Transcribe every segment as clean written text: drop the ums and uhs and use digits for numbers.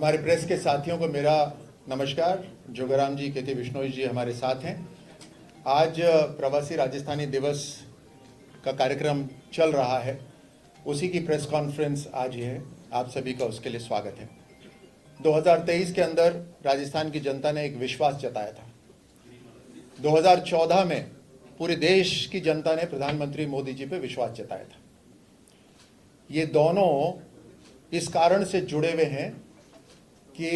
हमारे प्रेस के साथियों को मेरा नमस्कार। जोगाराम जी, केती बिश्नोई जी हमारे साथ हैं। आज प्रवासी राजस्थानी दिवस का कार्यक्रम चल रहा है, उसी की प्रेस कॉन्फ्रेंस आज ही है। आप सभी का उसके लिए स्वागत है। 2023 के अंदर राजस्थान की जनता ने एक विश्वास जताया था। 2014 में पूरे देश की जनता ने प्रधानमंत्री मोदी जी पे विश्वास जताया था। ये दोनों इस कारण से जुड़े हुए हैं कि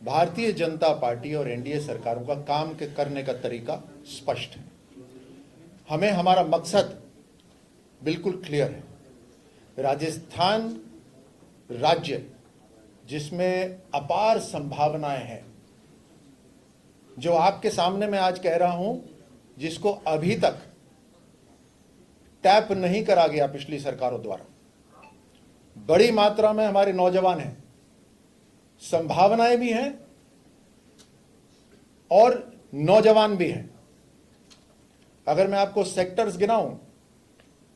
भारतीय जनता पार्टी और एनडीए सरकारों का काम करने का तरीका स्पष्ट है। हमें हमारा मकसद बिल्कुल क्लियर है। राजस्थान राज्य जिसमें अपार संभावनाएं हैं, जो आपके सामने मैं आज कह रहा हूं, जिसको अभी तक टैप नहीं करा गया पिछली सरकारों द्वारा। बड़ी मात्रा में हमारे नौजवान हैं, संभावनाएं भी हैं और नौजवान भी हैं। अगर मैं आपको सेक्टर्स गिनाऊं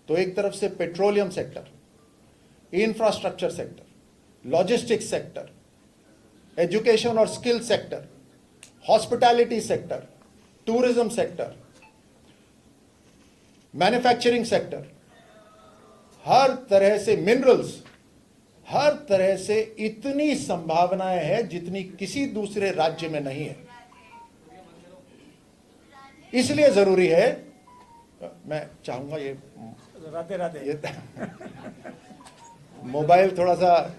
तो एक तरफ से petroleum sector, infrastructure sector, logistics sector, education और skill sector, hospitality sector, tourism sector, manufacturing sector, हर तरह से मिनरल्स, हर तरह से इतनी संभावनाएं हैं जितनी किसी दूसरे राज्य में नहीं है। इसलिए जरूरी है, मैं चाहूंगा ये राधे राधे ये मोबाइल थोड़ा सा,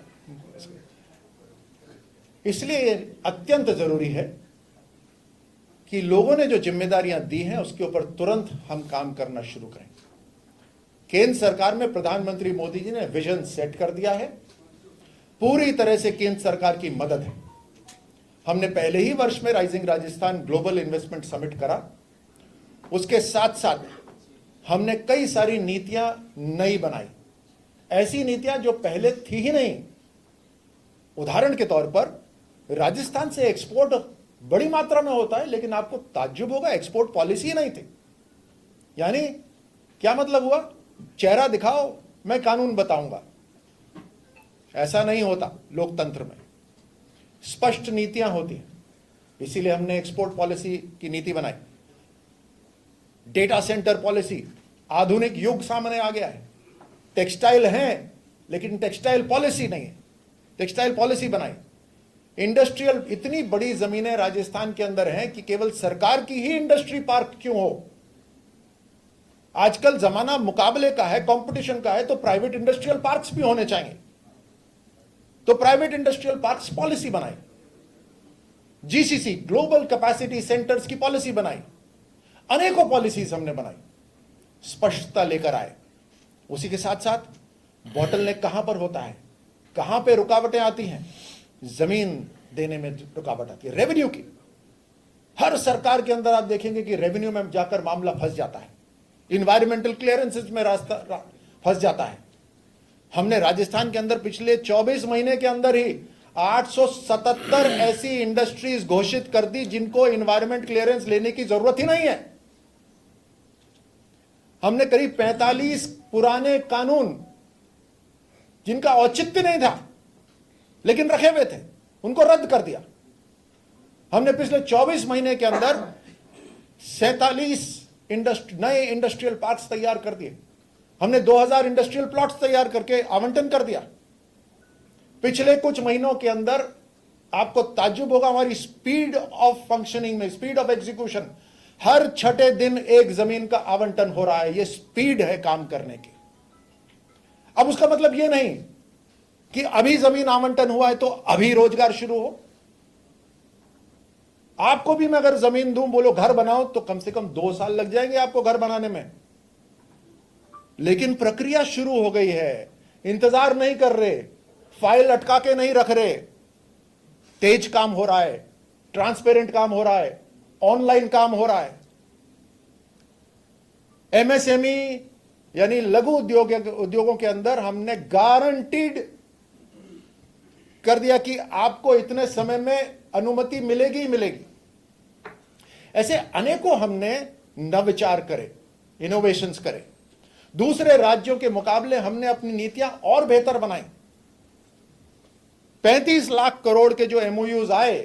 इसलिए अत्यंत जरूरी है कि लोगों ने जो जिम्मेदारियां दी हैं उसके ऊपर तुरंत हम काम करना शुरू करें। केंद्र सरकार में प्रधानमंत्री मोदी जी ने विजन सेट कर दिया है। पूरी तरह से केंद्र सरकार की मदद है। हमने पहले ही वर्ष में rising Rajasthan global investment summit करा। उसके साथ साथ हमने कई सारी नीतियां नई बनाई, ऐसी नीतियां जो पहले थी ही नहीं। उदाहरण के तौर पर राजस्थान से एक्सपोर्ट बड़ी मात्रा में होता है, लेकिन आपको ताज्जुब होगा, एक्सपोर्ट पॉलिसी नहीं थी। यानी क्या मतलब हुआ? चेहरा दिखाओ, मैं कानून बताऊंगा। ऐसा नहीं होता लोकतंत्र में। स्पष्ट नीतियां होती हैं। इसीलिए हमने एक्सपोर्ट पॉलिसी की नीति बनाई। डेटा सेंटर पॉलिसी, आधुनिक युग सामने आ गया है। टेक्सटाइल है लेकिन टेक्सटाइल पॉलिसी नहीं है, टेक्सटाइल पॉलिसी बनाई। इंडस्ट्रियल, इतनी बड़ी जमीनें राजस्थान के अंदर हैं कि केवल सरकार की ही इंडस्ट्री पार्क क्यों हो। आजकल जमाना मुकाबले का है, कंपटीशन का है, तो प्राइवेट इंडस्ट्रियल पार्क्स भी होने चाहिए। तो प्राइवेट इंडस्ट्रियल पार्क्स पॉलिसी बनाई। जीसीसी, ग्लोबल कैपेसिटी सेंटर्स की पॉलिसी बनाई। अनेकों पॉलिसीज हमने बनाई, स्पष्टता लेकर आए। उसी के साथ साथ बॉटलनेक कहां पर होता है, कहां पे रुकावटें आती हैं? जमीन देने में रुकावट आती है, रेवेन्यू की। हर सरकार के अंदर आप देखेंगे कि रेवेन्यू में जाकर मामला फंस जाता है, इन्वायरमेंटल क्लियरेंसेस में रास्ता फंस जाता है। हमने राजस्थान के अंदर पिछले 24 महीने के अंदर ही 877 ऐसी इंडस्ट्रीज घोषित कर दी जिनको इन्वायरमेंट क्लियरेंस लेने की जरूरत ही नहीं है। हमने करीब 45 पुराने कानून जिनका औचित्य नहीं था लेकिन रखे हुए थे, उनको रद्द कर दिया। हमने पिछले 24 महीने के अंदर 47 नए इंडस्ट्रियल पार्क्स तैयार कर दिए। हमने 2000 इंडस्ट्रियल प्लॉट्स तैयार करके आवंटन कर दिया। पिछले कुछ महीनों के अंदर आपको ताज्जुब होगा, हमारी स्पीड ऑफ फंक्शनिंग में, स्पीड ऑफ एग्जीक्यूशन, हर छठे दिन एक जमीन का आवंटन हो रहा है। यह स्पीड है काम करने की। अब उसका मतलब यह नहीं कि अभी जमीन आवंटन हुआ है तो अभी रोजगार शुरू हो। आपको भी मैं अगर जमीन दूं, बोलो घर बनाओ, तो कम से कम 2 साल लग जाएंगे आपको घर बनाने में। लेकिन प्रक्रिया शुरू हो गई है। इंतजार नहीं कर रहे, फाइल अटका के नहीं रख रहे। तेज काम हो रहा है, ट्रांसपेरेंट काम हो रहा है, ऑनलाइन काम हो रहा है। एमएसएमई यानी लघु उद्योगों के अंदर हमने गारंटीड कर दिया कि आपको इतने समय में अनुमति मिलेगी ही मिलेगी। ऐसे अनेकों हमने नवविचार करे, इनोवेशंस करे। दूसरे राज्यों के मुकाबले हमने अपनी नीतियां और बेहतर बनाई। 35 लाख करोड़ के जो एमओयूज आए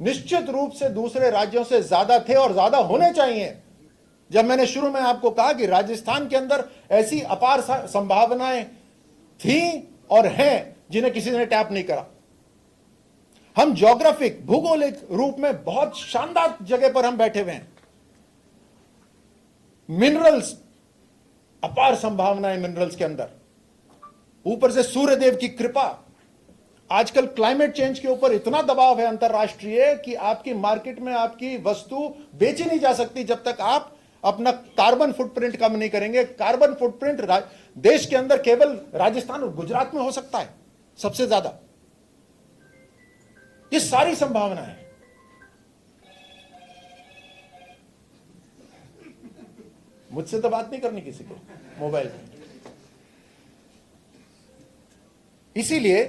निश्चित रूप से दूसरे राज्यों से ज्यादा थे और ज्यादा होने चाहिए। जब मैंने शुरू में आपको कहा कि राजस्थान के अंदर ऐसी अपार संभावनाएं थी और हैं जिन्हें किसी ने टैप नहीं करा। हम ज्योग्राफिक भूगोलिक रूप में बहुत शानदार जगह पर हम बैठे हुए हैं। मिनरल्स, अपार संभावनाएं मिनरल्स के अंदर, ऊपर से सूर्यदेव की कृपा। आजकल क्लाइमेट चेंज के ऊपर इतना दबाव है अंतरराष्ट्रीय कि आपकी मार्केट में आपकी वस्तु बेची नहीं जा सकती जब तक आप अपना कार्बन फुटप्रिंट कम नहीं करेंगे। कार्बन फुटप्रिंट देश के अंदर केवल राजस्थान और गुजरात में हो सकता है सबसे ज्यादा। ये सारी संभावना है। मुझसे तो बात नहीं करनी किसी को मोबाइल में। इसीलिए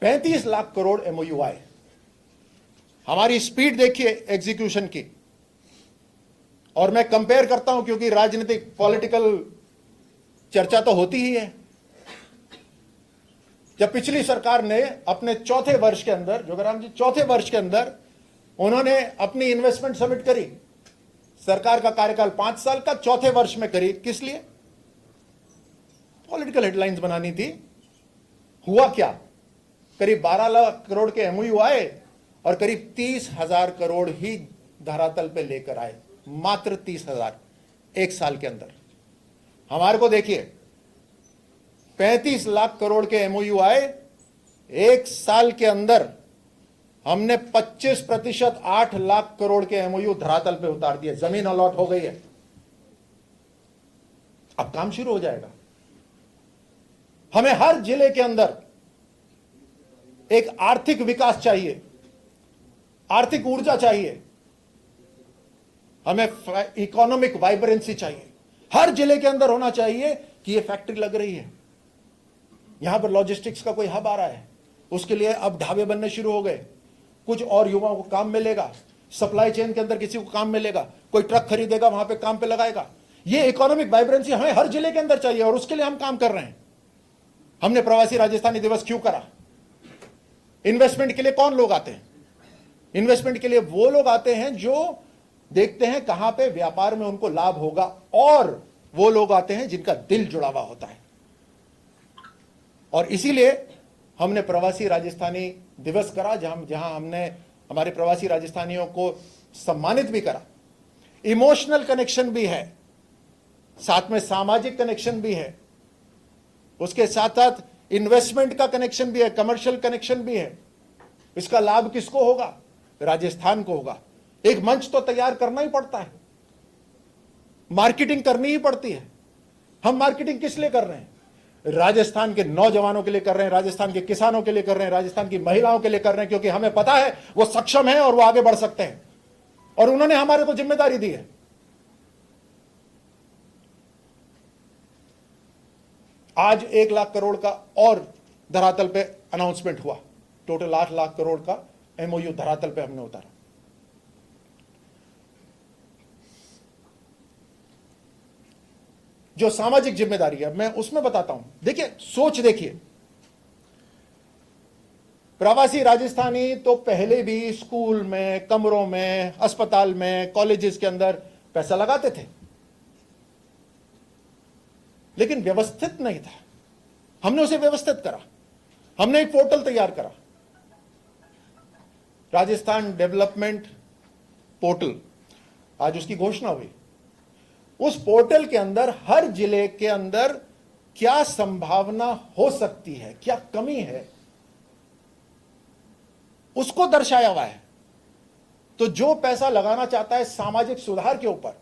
35 लाख करोड़ एमओयू आए। हमारी स्पीड देखिए एग्जीक्यूशन की, और मैं कंपेयर करता हूं क्योंकि राजनीतिक पॉलिटिकल चर्चा तो होती ही है। जब पिछली सरकार ने अपने चौथे वर्ष के अंदर, जोगराम जी, चौथे वर्ष के अंदर उन्होंने अपनी इन्वेस्टमेंट सबमिट करी। सरकार का कार्यकाल 5 साल का, चौथे वर्ष में करी। किस लिए? पॉलिटिकल हेडलाइंस बनानी थी। हुआ क्या? करीब 12 लाख करोड़ के एमओयू आए और करीब 30,000 करोड़ ही धरातल पे लेकर आए। मात्र 30,000 एक साल के अंदर। हमारे को देखिए 35 लाख करोड़ के एमओयू आए, एक साल के अंदर हमने 25% 8 लाख करोड़ के एमओयू धरातल पे उतार दिए। जमीन अलॉट हो गई है, अब काम शुरू हो जाएगा। हमें हर जिले के अंदर एक आर्थिक विकास चाहिए, आर्थिक ऊर्जा चाहिए, हमें इकोनॉमिक वाइब्रेंसी चाहिए। हर जिले के अंदर होना चाहिए कि ये फैक्ट्री लग रही है, यहां पर लॉजिस्टिक्स का कोई हब आ रहा है, उसके लिए अब ढाबे बनने शुरू हो गए, कुछ और युवाओं को काम मिलेगा, सप्लाई चेन के अंदर किसी को काम मिलेगा, कोई ट्रक खरीदेगा वहां पे काम पे लगाएगा। ये इकोनॉमिक वाइब्रेंसी हमें हर जिले के अंदर चाहिए और उसके लिए हम काम कर रहे हैं। हमने प्रवासी राजस्थानी दिवस क्यों करा? इन्वेस्टमेंट के लिए कौन लोग आते हैं? इन्वेस्टमेंट के लिए वो लोग आते हैं जो देखते हैं कहां पे व्यापार में उनको लाभ होगा, और वो लोग आते हैं जिनका दिल जुड़ा हुआ होता है। और इसीलिए हमने प्रवासी राजस्थानी दिवस करा, जहां हमने हमारे प्रवासी राजस्थानियों को सम्मानित भी करा। इमोशनल कनेक्शन भी है, साथ में सामाजिक कनेक्शन भी है, उसके साथ साथ इन्वेस्टमेंट का कनेक्शन भी है, कमर्शियल कनेक्शन भी है। इसका लाभ किसको होगा? राजस्थान को होगा। एक मंच तो तैयार करना ही पड़ता है, मार्केटिंग करनी ही पड़ती है। हम मार्केटिंग किस लिए कर रहे हैं? राजस्थान के नौजवानों के लिए कर रहे हैं, राजस्थान के किसानों के लिए कर रहे हैं, राजस्थान की महिलाओं के लिए कर रहे हैं, क्योंकि हमें पता है वो सक्षम है और वो आगे बढ़ सकते हैं, और उन्होंने हमारे को जिम्मेदारी दी है। आज 1 लाख करोड़ का और धरातल पे अनाउंसमेंट हुआ। टोटल 8 लाख करोड़ का एमओयू धरातल पे हमने उतारा। जो सामाजिक जिम्मेदारी है मैं उसमें बताता हूं। देखिए, सोच देखिए, प्रवासी राजस्थानी तो पहले भी स्कूल में, कमरों में, अस्पताल में, कॉलेजेस के अंदर पैसा लगाते थे, लेकिन व्यवस्थित नहीं था। हमने उसे व्यवस्थित करा। हमने एक पोर्टल तैयार करा, राजस्थान डेवलपमेंट पोर्टल। आज उसकी घोषणा हुई। उस पोर्टल के अंदर हर जिले के अंदर क्या संभावना हो सकती है, क्या कमी है, उसको दर्शाया हुआ है। तो जो पैसा लगाना चाहता है सामाजिक सुधार के ऊपर,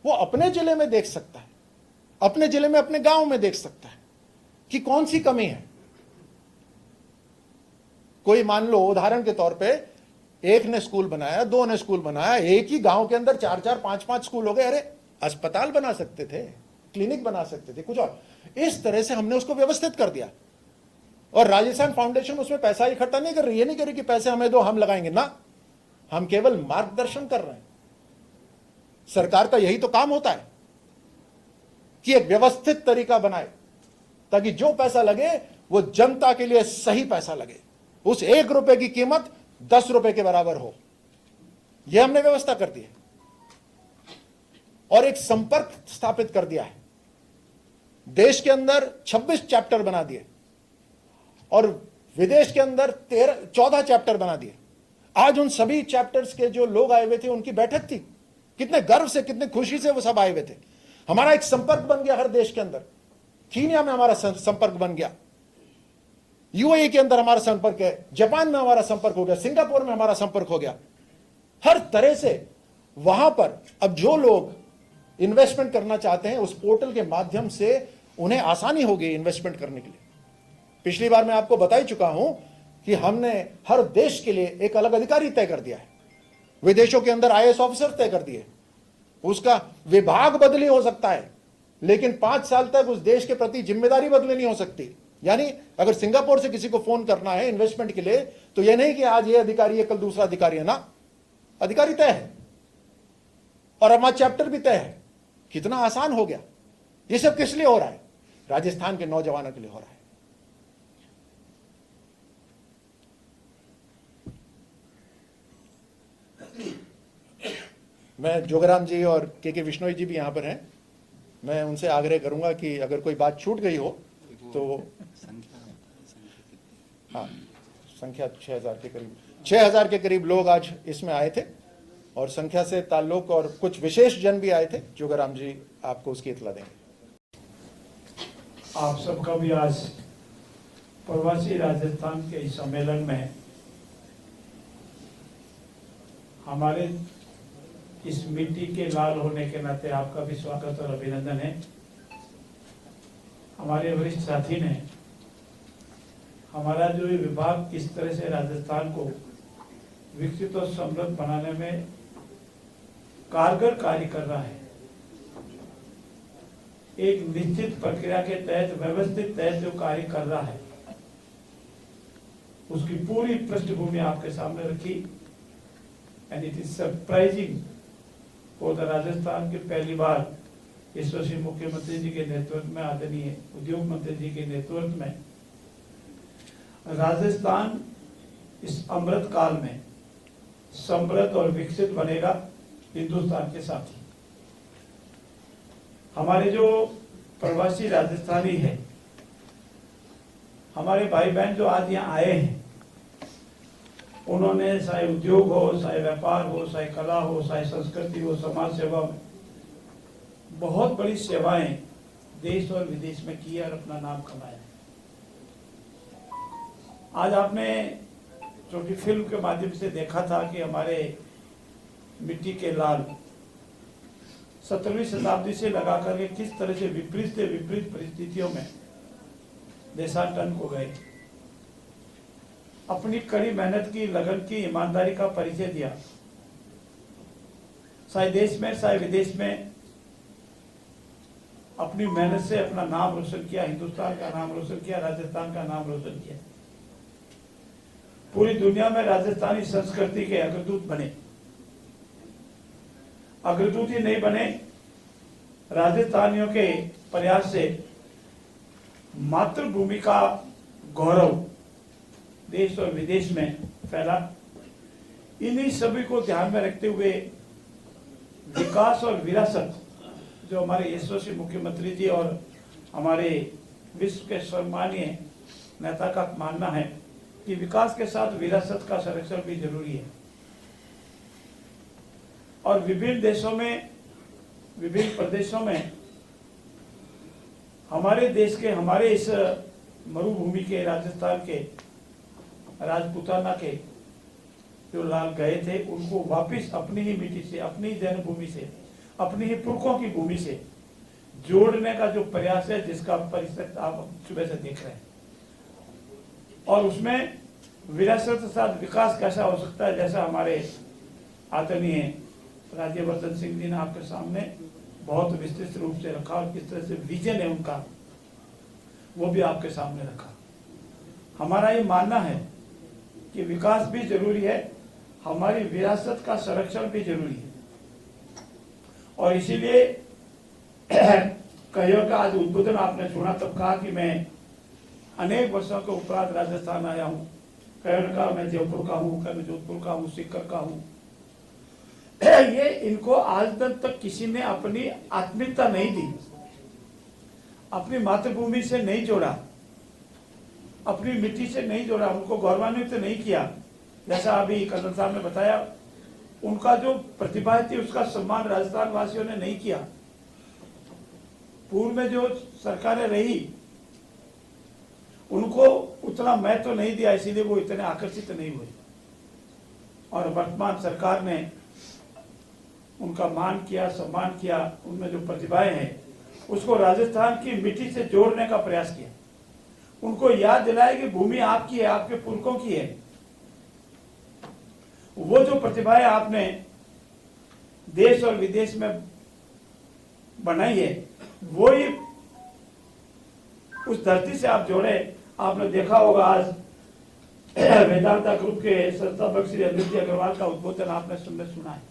वो अपने जिले में देख सकता है, अपने जिले में, अपने गांव में देख सकता है कि कौन सी कमी है। कोई मान लो उदाहरण के तौर पे एक ने स्कूल बनाया, 2 ने स्कूल बनाया, एक ही गांव के अंदर 4-4, 5-5 स्कूल हो गए। अरे अस्पताल बना सकते थे, क्लिनिक बना सकते थे, कुछ और। इस तरह से हमने उसको व्यवस्थित कर दिया। और राजस्थान फाउंडेशन उसमें पैसा इकट्ठा नहीं कर रही, ये नहीं कर रही कि पैसे हमें दो हम लगाएंगे ना, हम केवल मार्गदर्शन कर रहे हैं। सरकार का यही तो काम होता है कि एक व्यवस्थित तरीका बनाए, ताकि जो पैसा लगे वो जनता के लिए सही पैसा लगे, उस 1 रुपए की कीमत 10 रुपए के बराबर हो, यह हमने व्यवस्था कर दी है। और एक संपर्क स्थापित कर दिया है। देश के अंदर 26 चैप्टर बना दिए और विदेश के अंदर 14 चैप्टर बना दिए। आज उन सभी चैप्टर्स के जो लोग आए हुए थे उनकी बैठक थी। कितने गर्व से, कितने खुशी से वो सब आए हुए थे। हमारा एक संपर्क बन गया हर देश के अंदर। कीनिया में हमारा संपर्क बन गया, यूएई के अंदर हमारा संपर्क है, जापान में हमारा संपर्क हो गया, सिंगापुर में हमारा संपर्क हो गया। हर तरह से वहां पर अब जो लोग इन्वेस्टमेंट करना चाहते हैं उस पोर्टल के माध्यम से उन्हें आसानी होगी इन्वेस्टमेंट करने के लिए। पिछली बार मैं आपको बता ही चुका हूं कि हमने हर देश के लिए एक अलग अधिकारी तय कर दिया है। विदेशों के अंदर आईएएस ऑफिसर तय कर दिए। उसका विभाग बदली हो सकता है, लेकिन 5 साल तक उस देश के प्रति जिम्मेदारी बदली नहीं हो सकती। यानी अगर सिंगापुर से किसी को फोन करना है इन्वेस्टमेंट के लिए, तो यह नहीं कि आज ये अधिकारी है कल दूसरा अधिकारी है ना, अधिकारी तय है और हमारा चैप्टर भी तय है। कितना आसान हो गया। ये सब किस लिए हो रहा है? राजस्थान के नौजवानों के लिए हो रहा है। मैं जोगराम जी और के विश्नोई जी भी यहां पर हैं। मैं उनसे आग्रह करूंगा कि अगर कोई बात छूट गई हो तो हाँ, संख्या 6,000 के करीब लोग आज इसमें आए थे और संख्या से ताल्लुक और कुछ विशेष जन भी आए थे। जोगराम जी आपको उसकी इत्तला देंगे। आप सबका भी आज प्रवासी राजस्थान के इस सम्मेलन में हमारे इस मिट्टी के लाल होने के नाते आपका भी स्वागत और अभिनंदन है। हमारे वरिष्ठ साथी ने हमारा जो ये विभाग किस तरह से राजस्थान को विकसित और समृद्ध बनाने में कारगर कार्य कर रहा है, एक निश्चित प्रक्रिया के तहत व्यवस्थित तहत जो कार्य कर रहा है, उसकी पूरी पृष्ठभूमि आपके सामने रखी। And it is surprising for the Rajasthan के पहली बार यशस्वी मुख्यमंत्री जी के नेतृत्व में, आदरणीय उद्योग मंत्री जी के नेतृत्व में राजस्थान इस अमृत काल में समृद्ध और विकसित बनेगा हिंदुस्तान के साथ ही। हमारे जो प्रवासी राजस्थानी है, हमारे भाई बहन जो आज यहाँ आए हैं, उन्होंने चाहे उद्योग हो, चाहे व्यापार हो, चाहे कला हो, चाहे संस्कृति हो, समाज सेवा में बहुत बड़ी सेवाएं देश और विदेश में की और अपना नाम कमाया। आज आपने छोटी फिल्म के माध्यम से देखा था कि हमारे मिट्टी के लाल 17वीं शताब्दी से लगा करके किस तरह से विपरीत से विपरीत परिस्थितियों में देशांतरण को गए, अपनी कड़ी मेहनत की, लगन की, ईमानदारी का परिचय दिया। चाहे देश में चाहे विदेश में अपनी मेहनत से अपना नाम रोशन किया, हिंदुस्तान का नाम रोशन किया, राजस्थान का नाम रोशन किया। पूरी दुनिया में राजस्थानी संस्कृति के अग्रदूत बने। अग्रदूत ही नहीं बने, राजस्थानियों के प्रयास से मातृभूमि का गौरव देश और विदेश में फैला। इन्हीं सभी को ध्यान में रखते हुए विकास और विरासत, जो हमारे यशस्वी मुख्यमंत्री जी और हमारे विश्व के सम्मानीय नेता का मानना है कि विकास के साथ विरासत का संरक्षण भी जरूरी है। और विभिन्न देशों में, विभिन्न प्रदेशों में हमारे देश के, हमारे इस मरुभूमि के, राजस्थान के, राजपूताना के जो लाल गए थे, उनको वापस अपनी ही मिट्टी से, अपनी ही जन्मभूमि से, अपनी ही पुरखों की भूमि से जोड़ने का जो प्रयास है, जिसका परिसर आप सुबह से देख रहे हैं। और उसमें विरासत के साथ विकास कैसा हो सकता है, जैसा हमारे आदरणीय राज्यवर्धन सिंह जी ने आपके सामने बहुत विस्तृत रूप से रखा और किस तरह से विजन है उनका, वो भी आपके सामने रखा। हमारा ये मानना है कि विकास भी जरूरी है, हमारी विरासत का संरक्षण भी जरूरी है। और इसीलिए कहियो का आज उद्बोधन आपने सुना, तब कहा कि मैं अनेक वर्षों के उपरांत राजस्थान आया हूँ। कहीं का मैं जयपुर का हूँ, कहीं जोधपुर का हूँ, सीकर का हूँ। ये इनको आज तक किसी ने अपनी आत्मीयता नहीं दी, अपनी मातृभूमि से नहीं जोड़ा, अपनी मिट्टी से नहीं जोड़ा, उनको गौरवान्वित नहीं किया। जैसा अभी कर्नल साहब ने बताया, उनका जो प्रतिभा थी उसका सम्मान राजस्थान वासियों ने नहीं किया। पूर्व में जो सरकारें रही उनको उतना महत्व नहीं दिया, इसीलिए वो इतने आकर्षित नहीं हुए। और वर्तमान सरकार ने उनका मान किया, सम्मान किया। उनमें जो प्रतिभाएं हैं उसको राजस्थान की मिट्टी से जोड़ने का प्रयास किया। उनको याद दिलाया कि भूमि आपकी है, आपके पुरखों की है। वो जो प्रतिभाएं आपने देश और विदेश में बनाई है, वो ही उस धरती से आप जोड़े। आपने देखा होगा आज वेदांता ग्रुप के संस्थापक श्री अदित्य अग्रवाल का उद्बोधन आपने सुना है।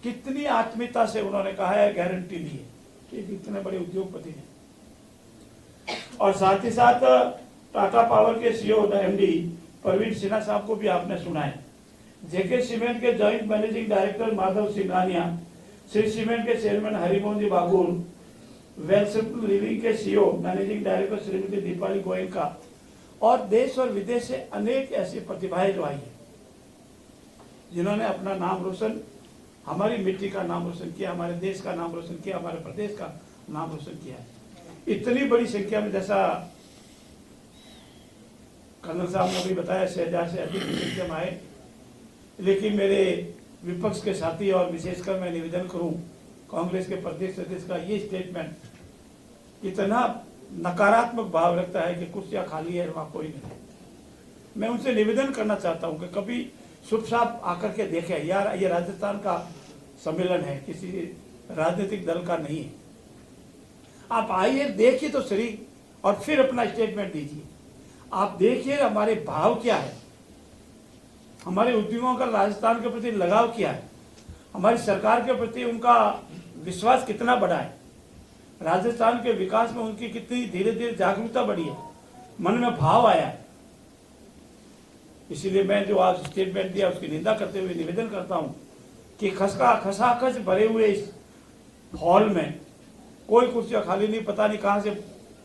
कितनी आत्मीयता से उन्होंने कहा है, गारंटी ली है कि इतने बड़े उद्योगपति हैं। और साथ ही साथ टाटा पावर के सीईओ एमडी परवीन सिन्हा साहब को भी आपने सुना है। जेके सीमेंट के joint managing director Madhav Singhania, Shri cement के चेयरमैन हरिमोहन जी बागुल, वेलसिम्पल लिविंग के CEO managing director Shrimati Deepali Goyal का, और देश और विदेश से अनेक ऐसी प्रतिभाएं जो आई है जिन्होंने अपना नाम रोशन, हमारी मिट्टी का नाम रोशन किया, हमारे देश का नाम रोशन किया, हमारे प्रदेश का नाम रोशन किया है। इतनी बड़ी संख्या में, जैसा कर्नल साहब ने भी बताया, 6000 से अधिक की संख्या में आए। लेकिन मेरे विपक्ष के साथी और विशेषकर मैं निवेदन करूं, कांग्रेस के प्रदेश अध्यक्ष का ये स्टेटमेंट इतना नकारात्मक भाव रखता है कि कुर्सियां खाली है, वहां कोई नहीं। मैं उनसे निवेदन करना चाहता हूं कि कभी शुभ साफ आकर के देखें। यार, ये राजस्थान का सम्मेलन है, किसी राजनीतिक दल का नहीं है। आप आइए, देखिए तो सही, और फिर अपना स्टेटमेंट दीजिए। आप देखिए हमारे भाव क्या है, हमारे उद्योगों का राजस्थान के प्रति लगाव क्या है, हमारी सरकार के प्रति उनका विश्वास कितना बढ़ा है, राजस्थान के विकास में उनकी कितनी धीरे धीरे जागरूकता बढ़ी है, मन में भाव आया है। इसीलिए मैं जो आज स्टेटमेंट दिया उसकी निंदा करते हुए निवेदन करता हूं कि खसाखच भरे हुए इस हॉल में कोई कुर्सियां खाली नहीं, पता नहीं कहां से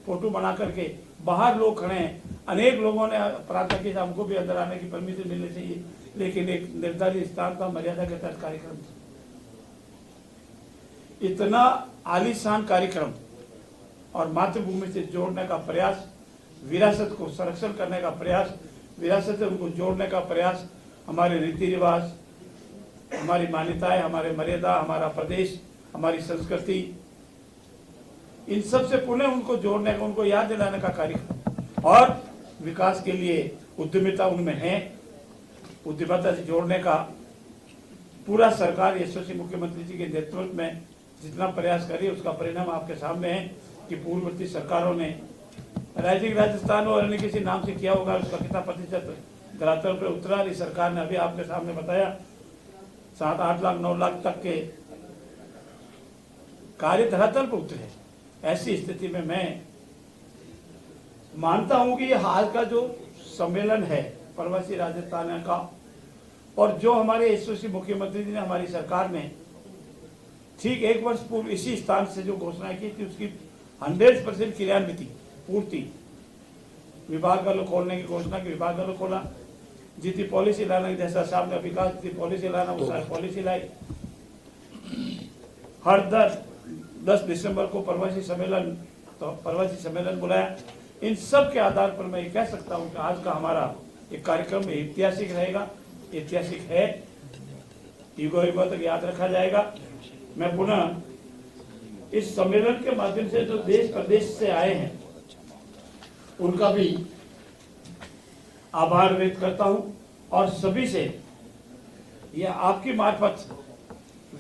फोटो बना करके बाहर लोग खड़े हैं। अनेक लोगों ने प्रार्थना की हमको भी अंदर आने की परमिशन मिलनी चाहिए, लेकिन एक निर्धारित स्थान था, मर्यादा के तहत कार्यक्रम था। इतना आलीशान कार्यक्रम और मातृभूमि से जोड़ने का प्रयास, विरासत को संरक्षण करने का प्रयास, विरासत से उनको जोड़ने का प्रयास, हमारे रीति रिवाज, हमारी मान्यताएं, हमारे मर्यादा, हमारा प्रदेश, हमारी संस्कृति, इन सब से पुनः उनको जोड़ने का, उनको याद दिलाने का कार्यक्रम, और विकास के लिए उद्यमिता उनमें है, उद्यमिता से जोड़ने का पूरा सरकार यशस्वी मुख्यमंत्री जी के नेतृत्व में जितना प्रयास करिए उसका परिणाम आपके सामने है कि पूर्ववर्ती सरकारों ने राइजिंग राजस्थान और अन्य किसी नाम से किया होगा, उसका कितना प्रतिशत धरातल पर उतरा। इस सरकार ने अभी आपके सामने बताया 7-8 लाख 9 लाख तक के कार्य धरातल पर उतरे। ऐसी स्थिति में मैं मानता हूं कि ये हाल का जो सम्मेलन है प्रवासी राजस्थान का, और जो हमारे यशस्वी मुख्यमंत्री जी ने हमारी सरकार ने ठीक 1 वर्ष पूर्व इसी स्थान से जो घोषणा की थी उसकी 100% क्रियान्वित पूर्ति, विभाग वालों खोलने की घोषणा की, विभाग वालों खोला, जितनी पॉलिसी लाना, जैसा साहब ने विकास की पॉलिसी लाना वो सारी पॉलिसी लाई। हर 10 दिसंबर को प्रवासी सम्मेलन बुलाया। इन सब के आधार पर मैं ये कह सकता हूँ कि आज का हमारा एक कार्यक्रम ऐतिहासिक रहेगा, ऐतिहासिक है, युगों युगों तक याद रखा जाएगा। मैं पुनः इस सम्मेलन के माध्यम से जो देश प्रदेश से आए हैं उनका भी आभार व्यक्त करता हूं, और सभी से यह आपकी मार्फत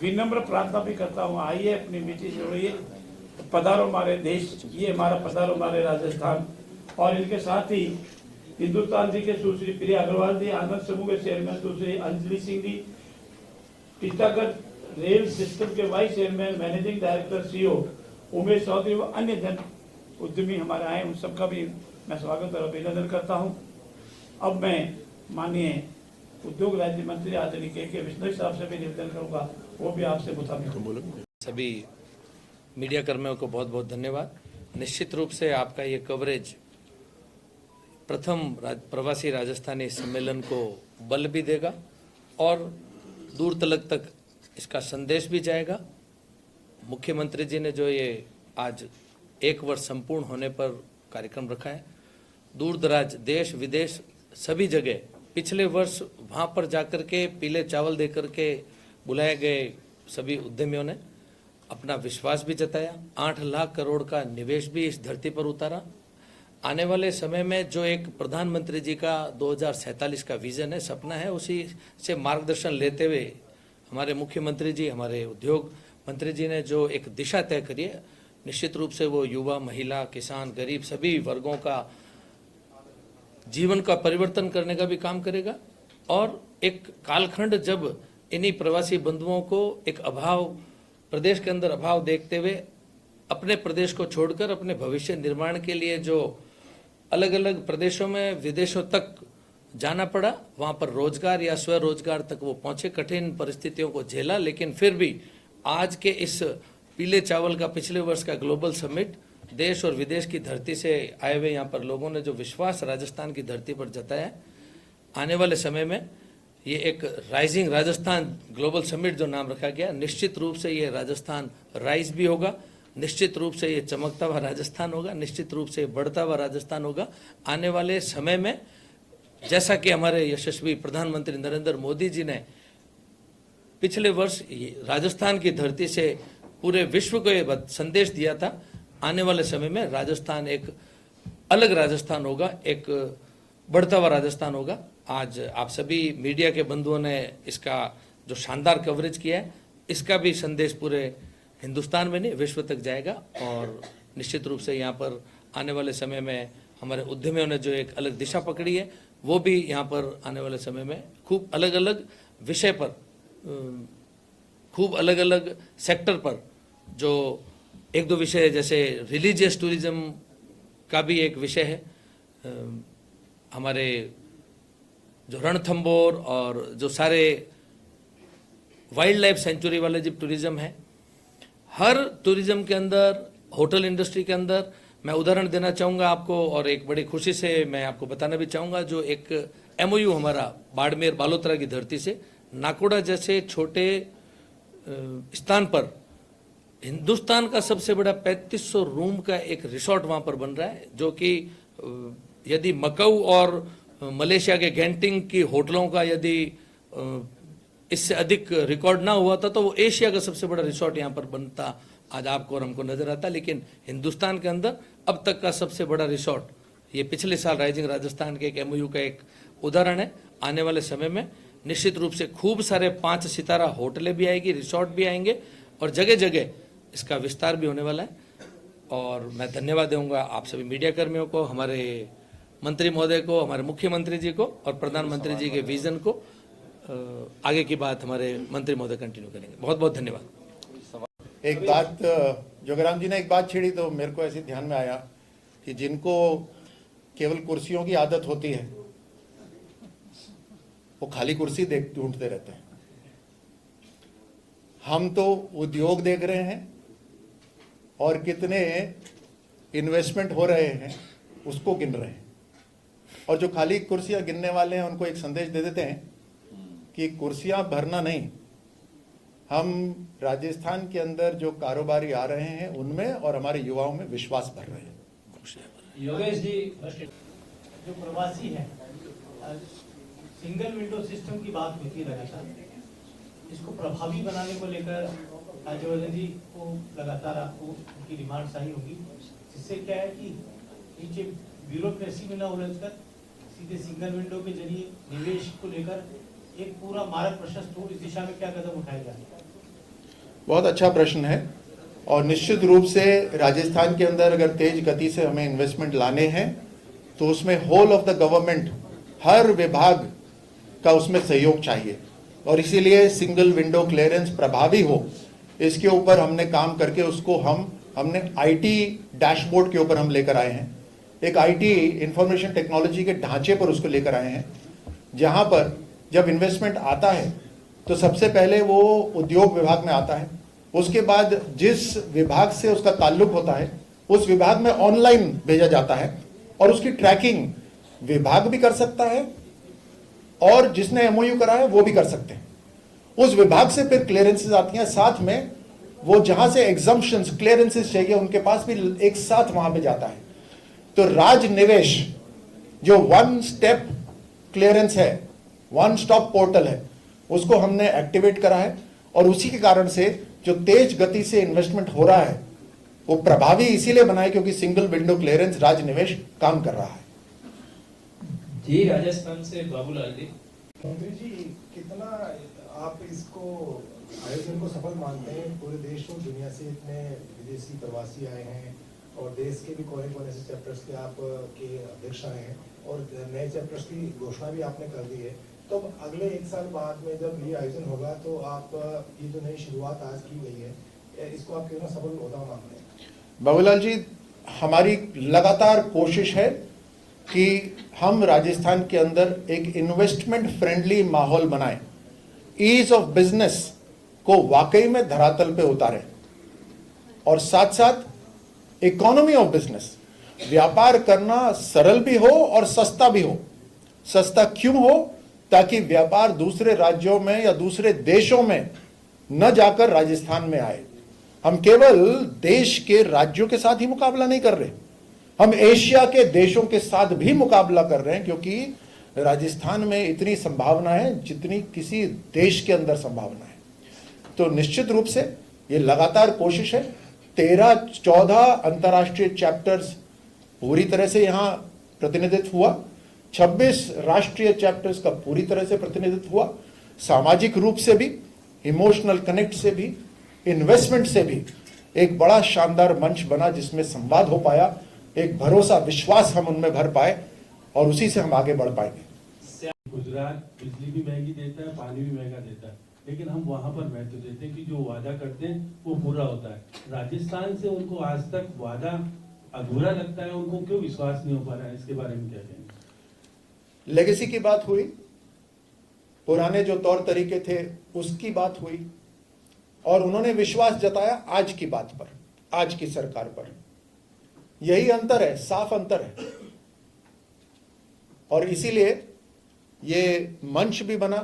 विनम्र प्रार्थना भी करता हूं, आइए अपनी मिट्टी जोड़िए, पधारो हमारे देश, ये हमारा पधारो हमारे राजस्थान। और इनके साथ ही हिंदुस्तान जी के सुश्री प्रिया अग्रवाल जी, आनंद समूह के chairman Sushri Anjali Singh ji, Titagarh rail system के vice chairman managing director CEO Umesh Chaudhary व अन्य जन उद्यमी हमारे आए, उन सबका भी मैं स्वागत और अभिनंदन करता हूं। अब मैं माननीय उद्योग राज्य मंत्री आदरणीय के विश्नोई साहब से भी निवेदन करूंगा, वो भी आपसे मुताबिक। सभी मीडिया कर्मियों को बहुत बहुत धन्यवाद। निश्चित रूप से आपका ये कवरेज प्रथम प्रवासी राजस्थानी सम्मेलन को बल भी देगा और दूर तक इसका संदेश भी जाएगा। मुख्यमंत्री जी ने जो ये आज 1 वर्ष संपूर्ण होने पर कार्यक्रम रखा है, दूर दराज देश विदेश सभी जगह पिछले वर्ष वहाँ पर जाकर के पीले चावल देकर के बुलाए गए सभी उद्यमियों ने अपना विश्वास भी जताया। 8 लाख करोड़ का निवेश भी इस धरती पर उतारा। आने वाले समय में जो एक प्रधानमंत्री जी का 2047 का विजन है, सपना है, उसी से मार्गदर्शन लेते हुए हमारे मुख्यमंत्री जी, हमारे उद्योग मंत्री जी ने जो एक दिशा तय करी है, निश्चित रूप से वो युवा, महिला, किसान, गरीब सभी वर्गों का जीवन का परिवर्तन करने का भी काम करेगा। और एक कालखंड जब इन्हीं प्रवासी बंधुओं को एक अभाव, प्रदेश के अंदर अभाव देखते हुए अपने प्रदेश को छोड़कर अपने भविष्य निर्माण के लिए जो अलग अलग प्रदेशों में विदेशों तक जाना पड़ा, वहां पर रोजगार या स्वरोजगार तक वो पहुंचे, कठिन परिस्थितियों को झेला, लेकिन फिर भी आज के इस पीले चावल का पिछले वर्ष का ग्लोबल समिट, देश और विदेश की धरती से आए हुए यहाँ पर लोगों ने जो विश्वास राजस्थान की धरती पर जताया है, आने वाले समय में ये एक राइजिंग राजस्थान ग्लोबल समिट जो नाम रखा गया, निश्चित रूप से ये राजस्थान राइज भी होगा, निश्चित रूप से ये चमकता हुआ राजस्थान होगा, निश्चित रूप से बढ़ता हुआ राजस्थान होगा। आने वाले समय में जैसा कि हमारे यशस्वी प्रधानमंत्री नरेंद्र मोदी जी ने पिछले वर्ष राजस्थान की धरती से पूरे विश्व को ये संदेश दिया था, आने वाले समय में राजस्थान एक अलग राजस्थान होगा, एक बढ़ता हुआ राजस्थान होगा। आज आप सभी मीडिया के बंधुओं ने इसका जो शानदार कवरेज किया है, इसका भी संदेश पूरे हिंदुस्तान में नहीं विश्व तक जाएगा। और निश्चित रूप से यहाँ पर आने वाले समय में हमारे उद्यमियों ने जो एक अलग दिशा पकड़ी है, वो भी यहाँ पर आने वाले समय में खूब अलग अलग विषय पर, खूब अलग अलग सेक्टर पर जो 1-2 विषय है, जैसे रिलीजियस टूरिज्म का भी एक विषय है, हमारे जो रणथंबोर और जो सारे वाइल्ड लाइफ सेंचुरी वाले जो टूरिज्म है, हर टूरिज्म के अंदर, होटल इंडस्ट्री के अंदर मैं उदाहरण देना चाहूँगा आपको, और एक बड़ी खुशी से मैं आपको बताना भी चाहूँगा, जो एक MOU हमारा बाड़मेर बालोतरा की धरती से नाकोड़ा जैसे छोटे स्थान पर हिंदुस्तान का सबसे बड़ा 3500 रूम का एक रिसोर्ट वहाँ पर बन रहा है, जो कि यदि मकाऊ और मलेशिया के गेंटिंग की होटलों का यदि इससे अधिक रिकॉर्ड ना हुआ था तो वो एशिया का सबसे बड़ा रिसोर्ट यहाँ पर बनता आज आपको और हमको नजर आता। लेकिन हिंदुस्तान के अंदर अब तक का सबसे बड़ा रिसोर्ट ये पिछले साल राइजिंग राजस्थान के एक MOU का एक उदाहरण है। आने वाले समय में निश्चित रूप से खूब सारे 5 सितारा होटलें भी आएगी, रिसोर्ट भी आएंगे और जगह जगह इसका विस्तार भी होने वाला है। और मैं धन्यवाद दूंगा आप सभी मीडिया कर्मियों को, हमारे मंत्री महोदय को, हमारे मुख्यमंत्री जी को और प्रधानमंत्री जी के विजन को। आगे की बात हमारे मंत्री महोदय कंटिन्यू करेंगे। बहुत बहुत धन्यवाद। एक बात जोगराम जी ने एक बात छेड़ी तो मेरे को ऐसे ध्यान में आया कि जिनको केवल कुर्सियों की आदत होती है वो खाली कुर्सी ढूंढते रहते हैं। हम तो उद्योग देख रहे हैं और कितने इन्वेस्टमेंट हो रहे हैं उसको गिन रहे हैं, और जो खाली कुर्सियां गिनने वाले हैं उनको एक संदेश दे देते हैं कि कुर्सियां भरना नहीं, हम राजस्थान के अंदर जो कारोबारी आ रहे हैं उनमें और हमारे युवाओं में विश्वास भर रहे हैं। योगेश जी, जो प्रवासी है, सिंगल विंडो सिस्टम की बात होती है लगातार, इसको प्रभावी बनाने को लेकर राज्यवर्धन जी को लगातार आपको उनकी डिमांड्स आई होगी, जिससे क्या है कि नीचे ब्यूरोक्रेसी में ना उलझकर सीधे सिंगल विंडो के जरिए निवेश को लेकर एक पूरा मार्ग प्रशस्त हो। इस दिशा में क्या कदम उठाए जाए? बहुत अच्छा प्रश्न है, और निश्चित रूप से राजस्थान के अंदर अगर तेज गति से हमें इन्वेस्टमेंट लाने हैं तो उसमें होल ऑफ द गवर्नमेंट, हर विभाग का उसमें सहयोग चाहिए, और इसीलिए सिंगल विंडो क्लियरेंस प्रभावी हो इसके ऊपर हमने काम करके उसको हमने IT डैशबोर्ड के ऊपर हम लेकर आए हैं, एक आईटी इंफॉर्मेशन टेक्नोलॉजी के ढांचे पर उसको लेकर आए हैं, जहां पर जब इन्वेस्टमेंट आता है तो सबसे पहले वो उद्योग विभाग में आता है, उसके बाद जिस विभाग से उसका ताल्लुक होता है उस विभाग में ऑनलाइन भेजा जाता है और उसकी ट्रैकिंग विभाग भी कर सकता है और जिसने एमओयू करा है वो भी कर सकते हैं। उस विभाग से फिर क्लियरेंसेस आती हैं, साथ में वो जहां से एग्जम्पशंस क्लियरेंसेस चाहिए उनके पास भी एक साथ वहां पे जाता है। तो राज निवेश जो वन स्टेप क्लियरेंस है, वन स्टॉप पोर्टल है, उसको हमने एक्टिवेट करा है और उसी के कारण से जो तेज गति से इन्वेस्टमेंट हो रहा है वो प्रभावी इसीलिए बना है क्योंकि सिंगल विंडो क्लियरेंस राज निवेश काम कर रहा है। जी राजस्थान से बाबूलाल जी। मंत्री जी, कितना आप इसको आयोजन को सफल मानते हैं? पूरे देश और दुनिया से इतने विदेशी प्रवासी आए हैं और देश के भी कोने कोने से चैप्टर्स के आप के अध्यक्ष आए हैं और नए चैप्टर्स की घोषणा भी आपने कर दी है। तो अब अगले एक साल बाद में जब ये आयोजन होगा तो आप ये जो नई शुरुआत आज की गई है इसको आप कितना सफल होता मानते हैं? बाबूलाल जी, हमारी लगातार कोशिश है कि हम राजस्थान के अंदर एक इन्वेस्टमेंट फ्रेंडली माहौल बनाएं, ईज ऑफ बिजनेस को वाकई में धरातल पे उतारें और साथ साथ इकोनॉमी ऑफ बिजनेस, व्यापार करना सरल भी हो और सस्ता भी हो। सस्ता क्यों हो? ताकि व्यापार दूसरे राज्यों में या दूसरे देशों में न जाकर राजस्थान में आए। हम केवल देश के राज्यों के साथ ही मुकाबला नहीं कर रहे, हम एशिया के देशों के साथ भी मुकाबला कर रहे हैं, क्योंकि राजस्थान में इतनी संभावना है जितनी किसी देश के अंदर संभावना है। तो निश्चित रूप से ये लगातार कोशिश है। 13-14 अंतर्राष्ट्रीय चैप्टर्स पूरी तरह से यहां प्रतिनिधित्व हुआ, 26 राष्ट्रीय चैप्टर्स का पूरी तरह से प्रतिनिधित्व हुआ। सामाजिक रूप से भी, इमोशनल कनेक्ट से भी, इन्वेस्टमेंट से भी एक बड़ा शानदार मंच बना जिसमें संवाद हो पाया, एक भरोसा विश्वास हम उनमें भर पाए और उसी से हम आगे बढ़ पाएंगे। गुजरात बिजली भी महंगी देता है, पानी भी महंगा देता है, लेकिन हम वहां पर महत्व देते हैं कि जो वादा करते हैं वो पूरा होता है। राजस्थान से उनको आज तक वादा अधूरा लगता है, उनको क्यों विश्वास नहीं हो पा रहा है? इसके बारे में क्या कहेंगे? लेगेसी की बात हुई, पुराने जो तौर तरीके थे उसकी बात हुई और उन्होंने विश्वास जताया आज की बात पर, आज की सरकार पर। यही अंतर है, साफ अंतर है। और इसीलिए ये मंच भी बना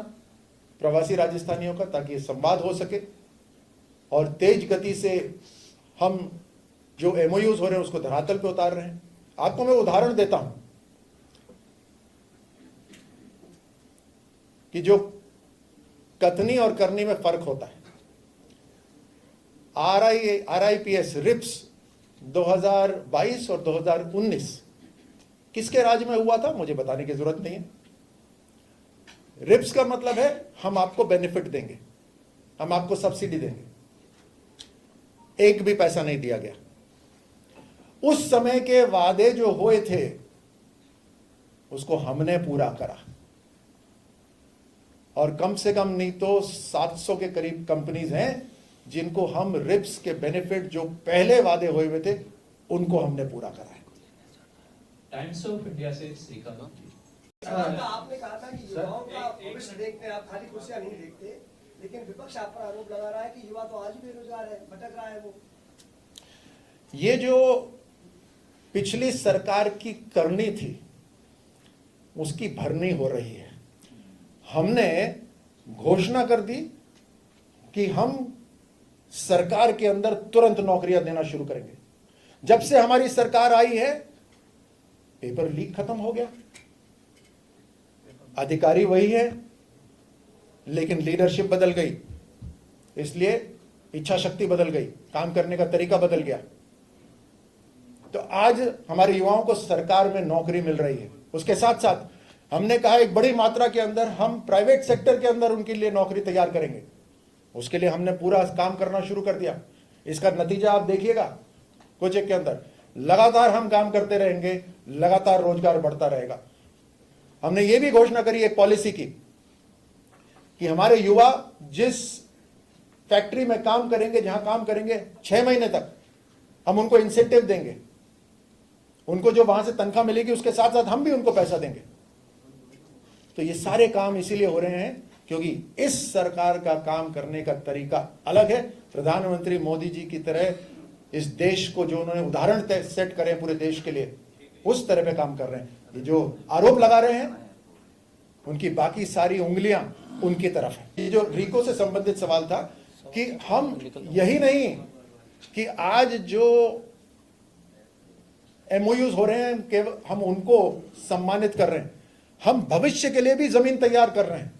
प्रवासी राजस्थानियों का ताकि संवाद हो सके और तेज गति से हम जो एमओयूज हो रहे हैं उसको धरातल पे उतार रहे हैं। आपको मैं उदाहरण देता हूं कि जो कथनी और करनी में फर्क होता है। RIPS रिप्स 2022 और 2019 किसके राज में हुआ था मुझे बताने की जरूरत नहीं है। रिप्स का मतलब है हम आपको बेनिफिट देंगे, हम आपको सब्सिडी देंगे, एक भी पैसा नहीं दिया गया। उस समय के वादे जो हुए थे उसको हमने पूरा करा और कम से कम नहीं तो 700 के करीब कंपनीज हैं जिनको हम रिप्स के बेनिफिट जो पहले वादे हुए हुए थे उनको हमने पूरा करा है। टाइम्स ऑफ इंडिया से श्रीकांत जी। आपने कहा था कि युवाओं का भविष्य देखते हैं, आप खाली कुर्सियां नहीं देखते, लेकिन विपक्ष आप पर आरोप लगा रहा है कि युवा तो आज भी बेरोजगार है, भटक रहा है वो। ये जो पिछली सरकार की करनी थी उसकी भरनी हो रही है। हमने घोषणा कर दी कि हम सरकार के अंदर तुरंत नौकरियां देना शुरू करेंगे। जब से हमारी सरकार आई है पेपर लीक खत्म हो गया, अधिकारी वही है लेकिन लीडरशिप बदल गई, इसलिए इच्छा शक्ति बदल गई, काम करने का तरीका बदल गया। तो आज हमारे युवाओं को सरकार में नौकरी मिल रही है। उसके साथ साथ हमने कहा एक बड़ी मात्रा के अंदर हम प्राइवेट सेक्टर के अंदर उनके लिए नौकरी तैयार करेंगे। उसके लिए हमने पूरा काम करना शुरू कर दिया। इसका नतीजा आप देखिएगा कुछ एक के अंदर लगातार हम काम करते रहेंगे, लगातार रोजगार बढ़ता रहेगा। हमने ये भी घोषणा करी एक पॉलिसी की कि हमारे युवा जिस फैक्ट्री में काम करेंगे, जहां काम करेंगे 6 महीने तक हम उनको इंसेंटिव देंगे उनको जो वहां से तनख्वाह मिलेगी उसके साथ साथ हम भी उनको पैसा देंगे। तो ये सारे काम इसीलिए हो रहे हैं क्योंकि इस सरकार का काम करने का तरीका अलग है। प्रधानमंत्री मोदी जी की तरह इस देश को जो उन्होंने उदाहरण सेट करे पूरे देश के लिए, उस तरह पे काम कर रहे हैं। ये जो आरोप लगा रहे हैं उनकी बाकी सारी उंगलियां उनकी तरफ है। ये जो रीको से संबंधित सवाल था कि हम यही नहीं कि आज जो एमओयूज हो रहे हैं केवल हम उनको सम्मानित कर रहे हैं, हम भविष्य के लिए भी जमीन तैयार कर रहे हैं।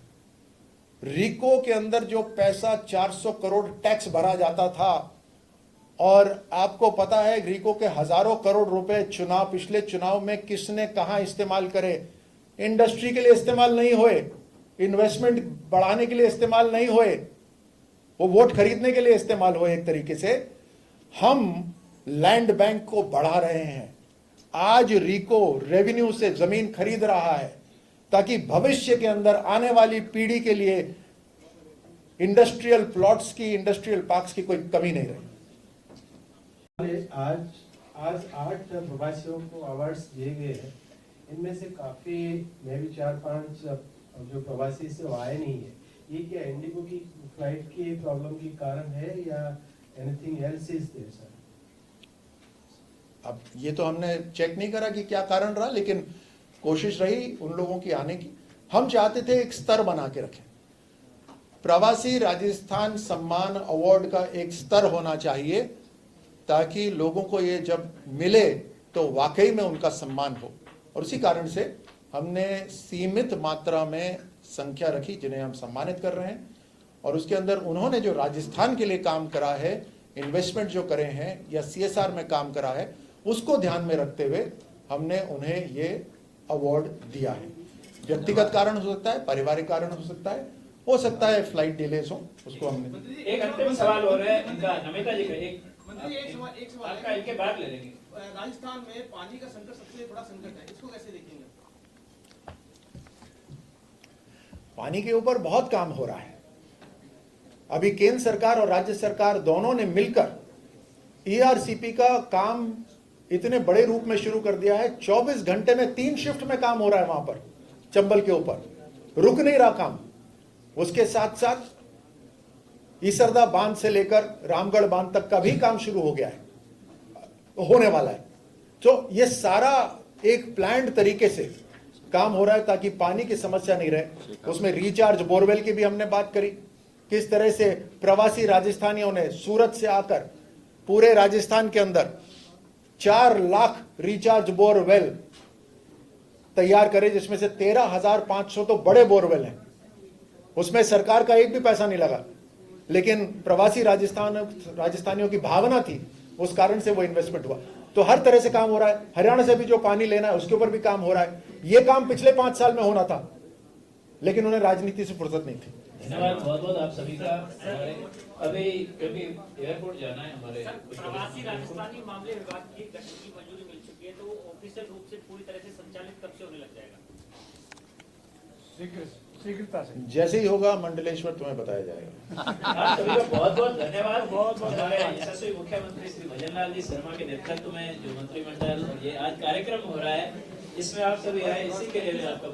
रीको के अंदर जो पैसा 400 करोड़ टैक्स भरा जाता था, और आपको पता है रीको के हजारों करोड़ रुपए पिछले चुनाव में किसने कहां इस्तेमाल करे? इंडस्ट्री के लिए इस्तेमाल नहीं हुए, इन्वेस्टमेंट बढ़ाने के लिए इस्तेमाल नहीं हुए, वो वोट खरीदने के लिए इस्तेमाल हुए। एक तरीके से हम लैंड बैंक को बढ़ा रहे हैं। आज रीको रेवेन्यू से जमीन खरीद रहा है ताकि भविष्य के अंदर आने वाली पीढ़ी के लिए इंडस्ट्रियल प्लॉट्स की, इंडस्ट्रियल पार्क्स की कोई कमी नहीं रही। आज 8 प्रवासियों को अवार्ड्स दिए गए हैं। इनमें से काफी मैं भी 4-5 जो प्रवासी से वो आए नहीं है। ये क्या इंडिगो की फ्लाइट की प्रॉब्लम के कारण है या anything else is there sir? अब ये तो हमने चेक नहीं करा कि क्या कारण रहा, लेकिन कोशिश रही उन लोगों की आने की। हम चाहते थे एक स्तर बना के रखें। प्रवासी राजस्थान सम्मान अवार्ड का एक स्तर होना चाहिए ताकि लोगों को ये जब मिले तो वाकई में उनका सम्मान हो। और उसी कारण से हमने सीमित मात्रा में संख्या रखी जिन्हें हम सम्मानित कर रहे हैं। और उसके अंदर उन्होंने जो राजस्थान के लिए काम करा है, इन्वेस्टमेंट जो करे हैं या CSR में काम करा है, उसको ध्यान में रखते हुए हमने उन्हें ये अवार्ड दिया है। व्यक्तिगत कारण हो सकता है, पारिवारिक कारण हो सकता है फ्लाइट डिलेज हो, उसको हमने। एक अंतिम सवाल हो रहा है इनका, नमिता जी का एक मंत्री एक सवाल आपका इनके बाद ले लेंगे। राजस्थान में पानी का संकट सबसे बड़ा संकट है, इसको कैसे देखेंगे? पानी के ऊपर बहुत काम हो रहा है। अभी केंद्र सरकार और राज्य सरकार दोनों ने मिलकर ERCP का काम इतने बड़े रूप में शुरू कर दिया है। 24 घंटे में 3 शिफ्ट में काम हो रहा है वहां पर चंबल के ऊपर, रुक नहीं रहा काम। उसके साथ साथ ईसरदा बांध से लेकर रामगढ़ बांध तक का भी काम शुरू हो गया है, होने वाला है। तो ये सारा एक प्लान्ड तरीके से काम हो रहा है ताकि पानी की समस्या नहीं रहे। उसमें रिचार्ज बोरवेल की भी हमने बात करी, किस तरह से प्रवासी राजस्थानियों ने सूरत से आकर पूरे राजस्थान के अंदर 4 लाख रिचार्ज बोरवेल तैयार करे, जिसमें से 13,500 तो बड़े बोरवेल हैं। उसमें सरकार का एक भी पैसा नहीं लगा, लेकिन प्रवासी राजस्थानियों की भावना थी, उस कारण से वो इन्वेस्टमेंट हुआ। तो हर तरह से काम हो रहा है। हरियाणा से भी जो पानी लेना है उसके ऊपर भी काम हो रहा है। ये काम पिछले 5 साल में होना था, लेकिन उन्हें राजनीति से फुर्सत नहीं थी। धन्यवाद बहुत बहुत आप सभी का। अभी क्योंकि एयरपोर्ट जाना है हमारे। प्रवासी राजस्थानी मामले विभाग की गठन की मंजूरी मिल चुकी है, तो ऑफिशियल रूप से पूरी तरह से संचालित कब से होने लग जाएगा? शीघ्रता से जैसे ही होगा मंडलेश्वर तुम्हें बताया जाएगा। आप सभी का बहुत बहुत धन्यवाद। हमारे यशस्वी मुख्यमंत्री श्री भजनलाल जी शर्मा के नेतृत्व में जो मंत्रिमंडल और ये आज कार्यक्रम हो रहा है, इसमें आप सभी आए, इसी के लिए मैं आपका